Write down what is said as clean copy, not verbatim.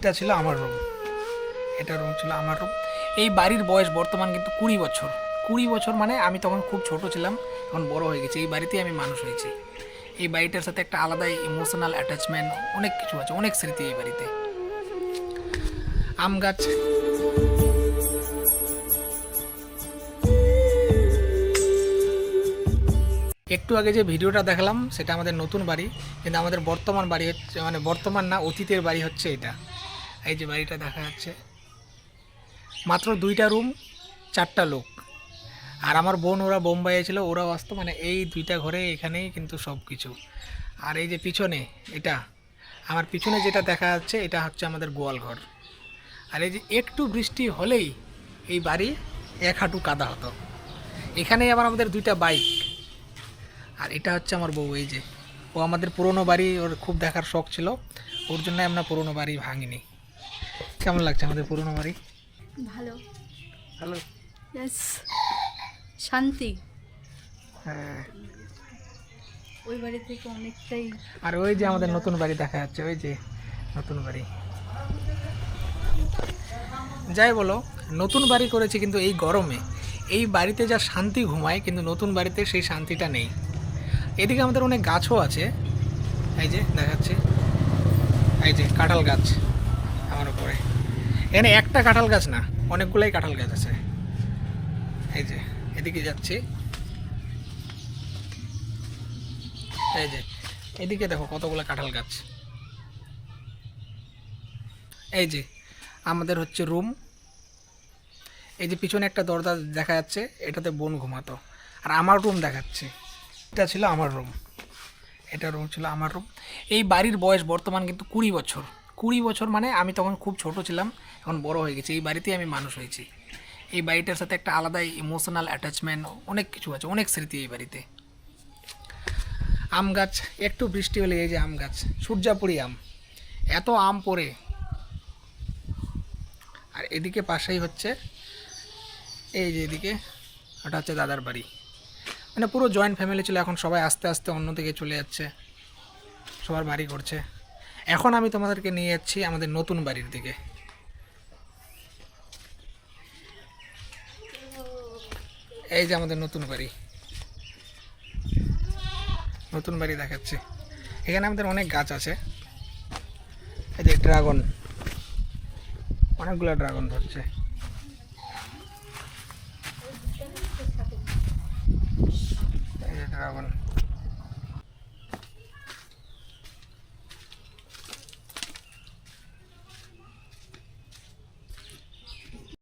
এটা ছিল আমার রুম, এটা রুম ছিল আমার রুম। এই বাড়ির বয়স বর্তমান কিন্তু 20 বছর। 20 বছর মানে আমি তখন খুব ছোট ছিলাম, এখন বড় হয়ে গেছি। এই বাড়িতেই আমি মানুষ হয়েছি। এই বাড়িটার সাথে একটা আলাদাই ইমোশনাল অ্যাটাচমেন্ট, অনেক কিছু আছে, অনেক স্মৃতি এই বাড়িতে। আম গাছ, একটু আগে যে ভিডিওটা দেখালাম সেটা আমাদের নতুন বাড়ি, কিন্তু আমাদের বর্তমান বাড়ি হচ্ছে, মানে বর্তমান না, অতীতের বাড়ি হচ্ছে এটা। এই যে বাড়িটা দেখা যাচ্ছে, মাত্র 2টা রুম, 4টা লোক। আর আমার বোন ওরা বোম্বাইয়ে ছিল, ওরাও আসতো, মানে এই 2টা ঘরে এখানেই কিন্তু সব কিছু। আর এই যে পিছনে, এটা আমার পিছনে যেটা দেখা যাচ্ছে এটা হচ্ছে আমাদের গোয়াল ঘর। আর এই যে একটু বৃষ্টি হলেই এই বাড়ি 1 হাঁটু কাদা হতো। এখানেই আবার আমাদের 2টা বাইক। আর এটা হচ্ছে আমার বউ, এই যে ও আমাদের পুরনো বাড়ি, ওর খুব দেখার শখ ছিল, ওর জন্য আমরা পুরনো বাড়ি ভাঙিনি। কেমন লাগছে আমাদের পুরনো বাড়ি? ভালো। ভালো। ইয়েস, শান্তি। হ্যাঁ। ওই বাড়ি থেকে অনেকটাই। আর ওই যে আমাদের নতুন বাড়ি দেখা যাচ্ছে, ওই যে নতুন বাড়ি। যাই বলো, নতুন বাড়ি করেছি কিন্তু এই গরমে এই বাড়িতে যা শান্তি ঘুমায়, কিন্তু নতুন বাড়িতে সেই শান্তিটা নেই। এদিকে আমাদের অনেক গাছও আছে, এই যে দেখাচ্ছি, এই যে কাঁঠাল গাছ আমার উপরে। এখানে একটা কাঁঠাল গাছ না, অনেকগুলাই কাঁঠাল গাছ আছে। এই যে এদিকে যাচ্ছি, এই যে এদিকে দেখো কতগুলো কাঁঠাল গাছ। এই যে আমাদের হচ্ছে রুম, এই যে পিছনে একটা দরজা দেখা যাচ্ছে, এটাতে বোন ঘুমাতো। আর আমার রুম দেখাচ্ছে, এটা ছিল আমার রুম, এটা রুম ছিল আমার রুম। এই বাড়ির বয়স বর্তমান কিন্তু 20 বছর। 20 বছর মানে আমি তখন খুব ছোট ছিলাম, এখন বড় হয়ে গেছি। এই বাড়িতেই আমি মানুষ হয়েছি। এই বাড়িটার সাথে একটা আলাদাই ইমোশনাল অ্যাটাচমেন্ট, অনেক কিছু আছে, অনেক স্মৃতি এই বাড়িতে। আম গাছ, একটু বৃষ্টি হলে এই যে আম গাছ, সূর্যাপুরি আম, এত আম পড়ে। আর এদিকে পাশেই হচ্ছে, এই যে এদিকে ওটা হচ্ছে দাদার বাড়ি। মানে পুরো জয়েন্ট ফ্যামিলি ছিল, এখন সবাই আস্তে আস্তে অন্যদিকে চলে যাচ্ছে, সবার বাড়ি করছে। এখন আমি তোমাদেরকে নিয়ে যাচ্ছি আমাদের নতুন বাড়ির দিকে। এই যে আমাদের নতুন বাড়ি, নতুন বাড়ি দেখাচ্ছি। এখানে আমাদের অনেক গাছ আছে, এই যে ড্রাগন, অনেকগুলো ড্রাগন ধরছে। এই যে ড্রাগন।